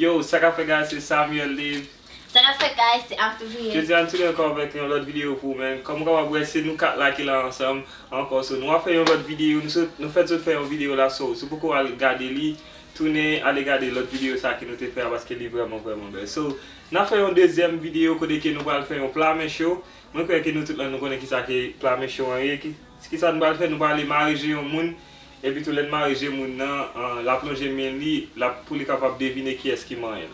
Yo, ça qu'a fait guys, c'est Samuel Live. Ça qu'a fait guys, c'est Activate. Je dis en tout cas avec une autre vidéo pour même. Comme on va essayer nous quatre là qui là ensemble encore ça. Nous avons fait une autre vidéo, nous faisons faire une vidéo là sur. C'est pourquoi aller regarder lui, tourner, aller regarder l'autre vidéo ça qui nous fait parce qu'elle est vraiment belle. So, nous avons fait une deuxième vidéo côté que nous allons faire un plat mais chaud. Moi crois que nous tous là nous connaissons qui ça qui plat mais chaud qui ça nous va faire nous allons aller marier un monde et puis tout le marier monde la plonger meni la pour les capable deviner qui est-ce qui mange.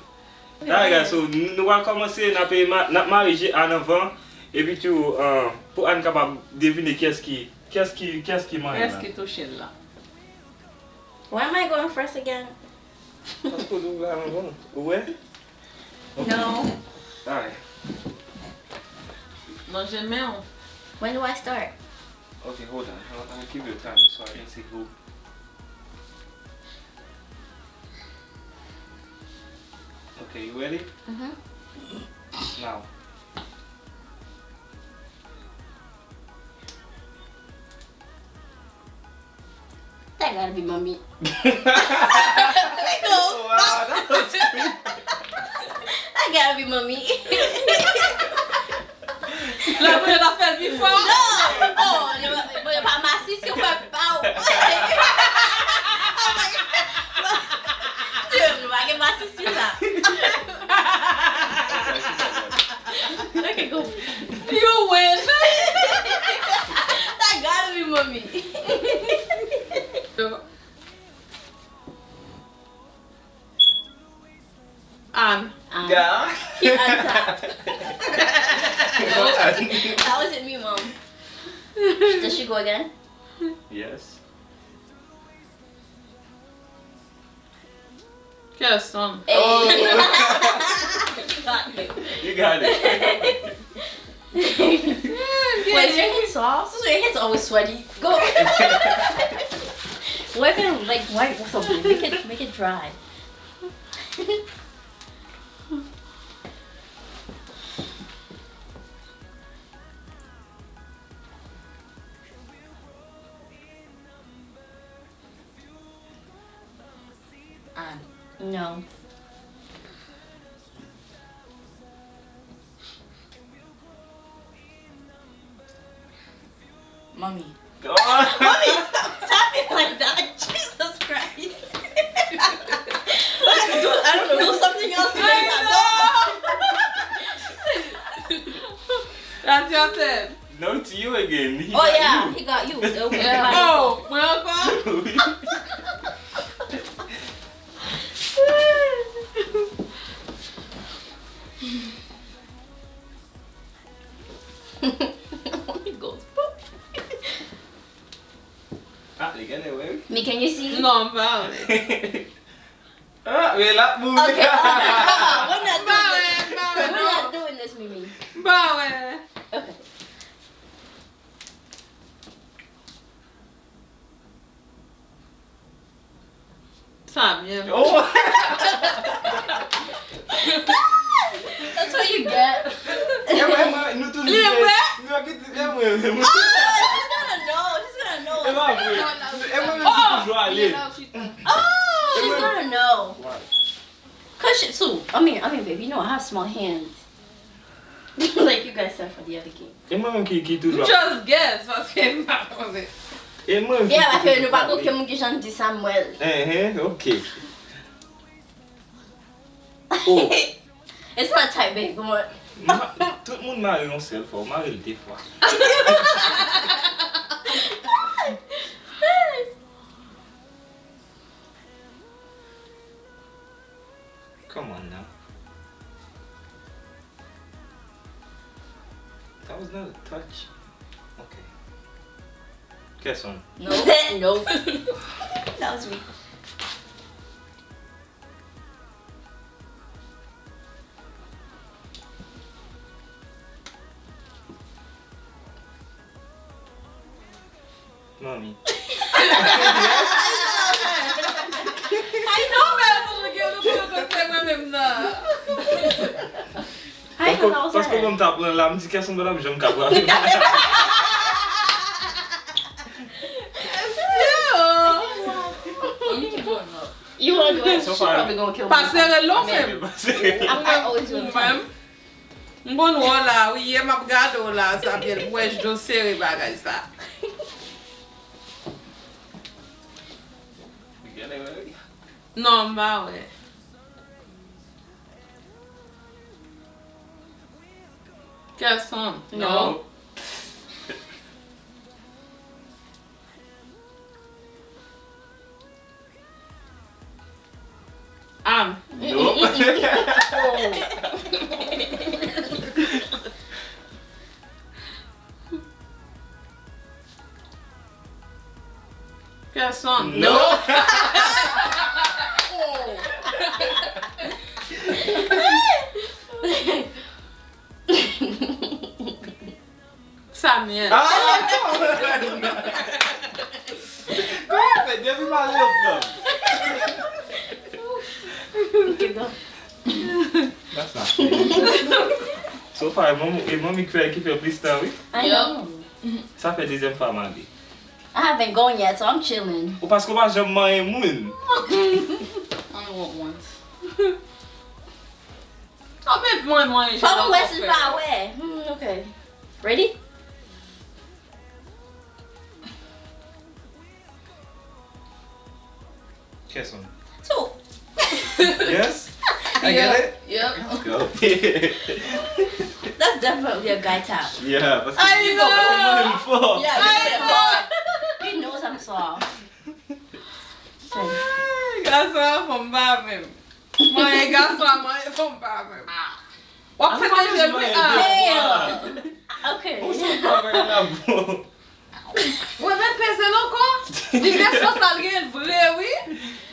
D'accord, so nous allons commencer à marier en avant et puis tout pour être capable de deviner qui est-ce qui mange. Est-ce que touche là? Why am I going first again? Parce que nous allons ouais. No. Alright. Manger même. When do I start? Okay, hold on. I'm gonna give you time so I can see who. Okay, you ready? Now. That gotta be mommy. Oh, wow, that was sweet. That gotta be mommy. La première l'a fait before? No! Oh, you're pas ma sister, you're pas. Dieu, va get ma sister là. Okay, go. You win! That gotta be mommy. Anne. Yeah. Keep Ansent. That wasn't me, Mom. Does she go again? Yes. Gason. Hey. Oh. Got you. You got it. Wait, is your head soft? So your head's always sweaty. Go. Wipe it, like wipe with something. Make it dry. Anne. No. Mommy. Oh. Mommy, stop tapping like that. Jesus Christ. I don't know. Do something else. That's your turn. No, it's you again. He Oh got yeah, you. he got you. Okay. Yeah. Oh, welcome. It goes poof. Ah, they get away. Me, can you see? Non, parle. Ah, we're not moving. Okay. We're not doing this. Bah We're ouais, not doing this, Mimi. bah ouais. Okay. Samuel. Oh. That's what you get. Emma, nous tous. Lien, ouais. She's gonna know. She's gonna know. Oh, she's gonna know. Cause she, so I mean, baby, you know I have small hands. Like you guys said for the other game. Emma qui toujours. Just guess parce que pas posé. Emma. Yeah, parce que nous pas que mon gens dit Samuel. OK. Oh. It's not type big, come on. Tout le monde marie non seul fois, marie des fois. Come on now. That was not a touch. Okay. Gason. No, no. That was me. Mommy. I know mais eu não puedo fazer moi-même là. Parce que comme t'as plein là, me dit qu'elles sont de la jambe capable. You want to go So She far. probably gonna kill me. Pasere long Okay, même. I always do it. Même. Bon wala, oui, m'a gado la, ça bien wesh do serré bagay ça. Non, bah ouais. Gason. No. Nope. Gason. No. Samuel. Go give me my lip Okay, go. That's not fair. So far, maman qui fait plus de temps, oui? I know. Ça fait deuxième fois, Mandy. I haven't gone yet, so I'm chilling. Ou parce que moi, j'aime Manyen Mwen. I want once. Oh, mais moi, j'ai Papa West is far away. Okay. Ready? Kiss one. Two. Yes? I get it? Yep. Let's go. That's definitely a guy tap. Yeah, parce que I know. fort. Yeah, I he knows I'm soft. Gason fom ba même. Moi, gason, moi, fom ba même. Wap fè I'm de Manyen Damn. Mwen. Okay. Ou se pa mwen la bon? Wè men pese lò kon? Di de sos al gen vre, oui?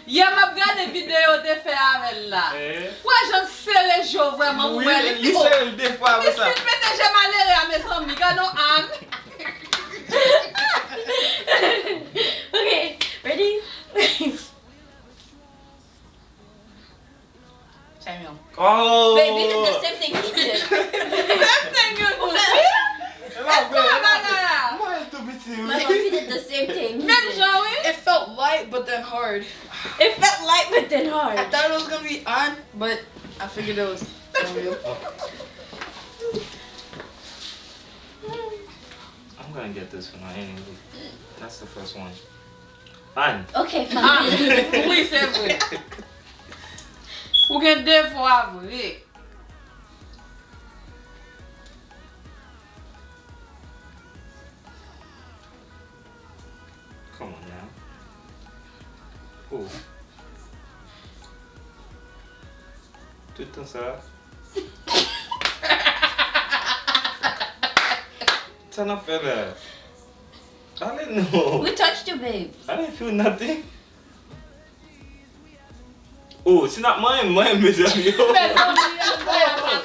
Yè map gade video te fè avèl la. Wè jen sere jo vreman Oui, mwen. li se l de fwa Mi avè sa. sit mette jè malere a mes ami, gano an. Okay. Ready? Samuel. Oh! Baby, did the same thing he did. Same thing you do. Mwen tou biti, My oui. he did the same thing. He Même did. jan, oui? It felt light, but then hard. It felt light but then I hard. thought it was gonna be on, but I figured it was real. I'm gonna get this one anyway. That's the first one. Anne. Okay, Ah, fine. oui, c'est vrai. Ou gen de fwa vre. Come on now. Oh. Tout le temps ça. Ça n'a fait là. Allez, non. We touched you, babe. I didn't feel nothing. Oh, c'est not mine, mes amis. Oh. Mais ça va,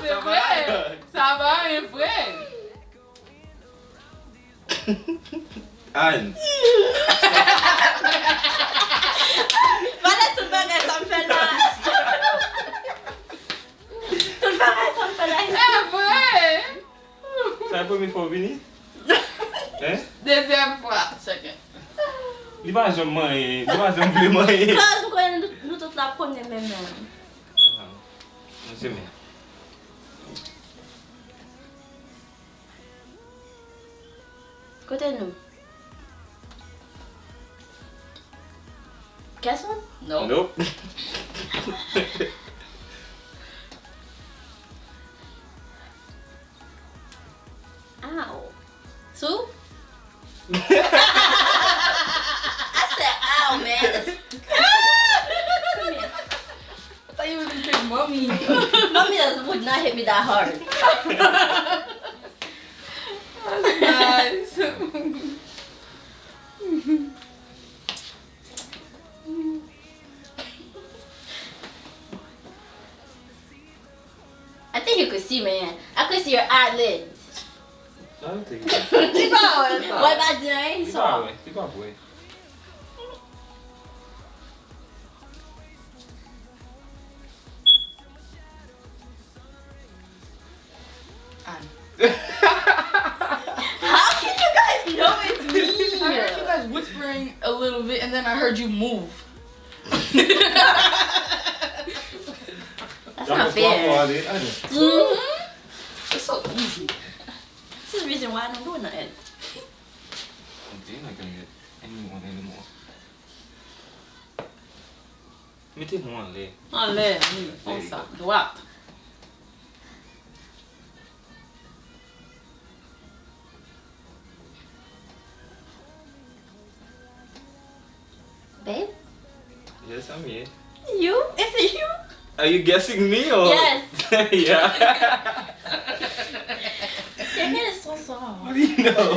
c'est vrai. Ça va, un vrai. Anne. Voilà tout le bagage, ça me fait là. Tout le bagage, ça me fait là. Un vrai. C'est la première fois Vini? Hein? Deuxième fois. Second. Il va jamais manger, il va jamais manger. Classe, nous connaissons nous toutes la première même. C'est bien. Côté nous. Gason? No. Nope. Ow. Sue? I said ow, man. Come here. I thought you were gonna pick mommy. Mommy would not hit me that hard. That's nice. I think you could see, man. I could see your eyelids. I don't think it's Di ba wè sa? What about doing? Il So, va ouais, il va ouais. how can you guys know it's I heard you me? guys whispering a little bit, and then I heard you move. That's not fair. It's so easy. This is the reason why I don't do nothing. They're not gonna get anyone anymore. Mettez moi en l'air. En l'air, oui, comme ça, droite. Babe? Yes, I'm here. You? Is it you? Are you guessing me or? Yes. Yeah. Your hair is so soft. What do you know?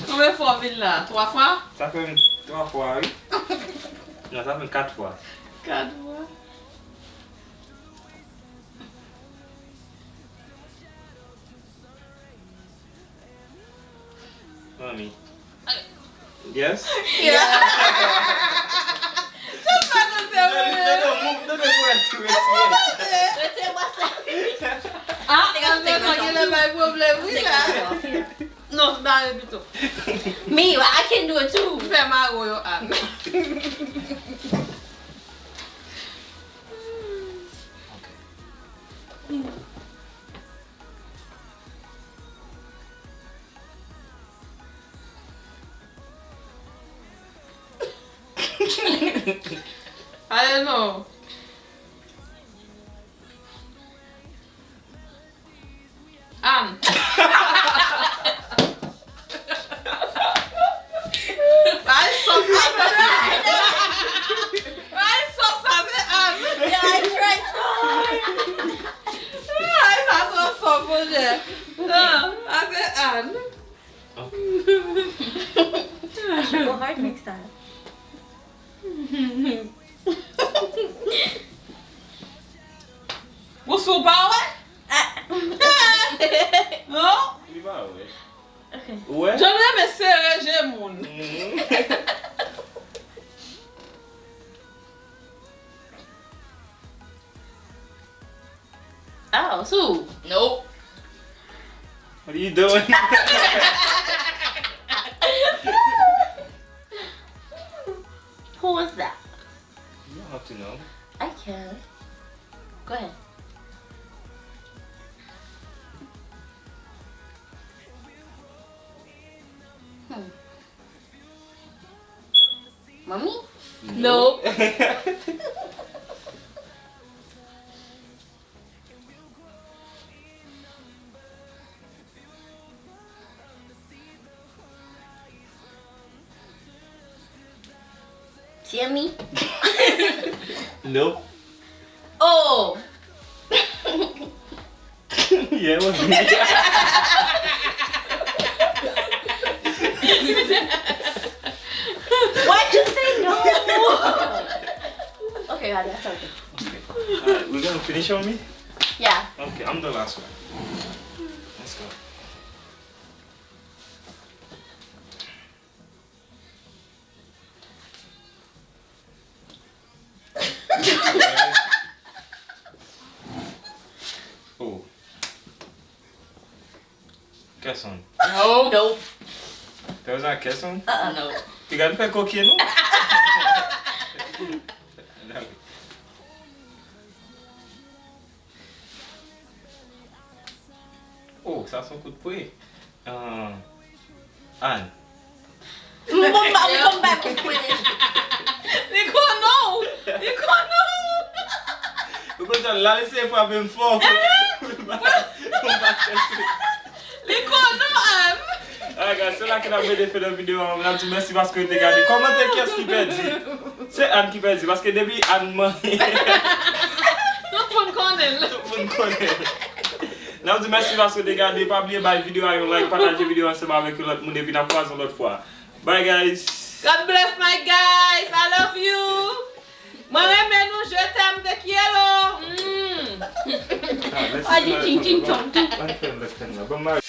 Combien de fois vite là? 3 fois? Ça fait 3 fois, oui. Non, ça fait 4 fois. 4 fois. Mommy. Yes? Non, dans le buto. Me, well, I can do it too. Fais ma royo an. I don't know. Anne. Yeah, I tried so hard. I should go hard next time. Você bawa? Non? Il va, ouais. Okay. Ouais? J'aimerais me serrer moun. Oh, so. Nope. What are you doing? Who was that? You don't have to know. I can. Go ahead. Mommy? Nope. Timmy? Nope. Oh! Yeah, it was me. Why'd you say no? Okay, Gade, that's okay. Alright, we're gonna finish on me? Yeah. Okay, I'm the last one. Let's go. Oh. Gason. No. Nope. That was not Gason? No. Tu gades faire coquille, non? Oh, ça c'est un coup de pouet. Anne. Come back with it. Nico, no. Nico, no. Pourquoi tu l'as laissé pour même fort? Nico, no, Anne. Alright guys, c'est là qu'on a fait la vidéo. On a dit merci parce que tu as regardé. Commentez qu'est-ce qui peut dire. C'est Anne qui peut dire parce que depuis Anne m'a... Tout le monde connaît. Tout le monde connaît. Nous disons merci parce que tu as regardé. Pas oublier la vidéo, like, partager la vidéo ensemble avec l'autre monde et puis la croisons l'autre fois. Bye guys. God bless my guys. I love you. Moi-même, nous, je t'aime de Kielo. I did ching ching chong. Bye.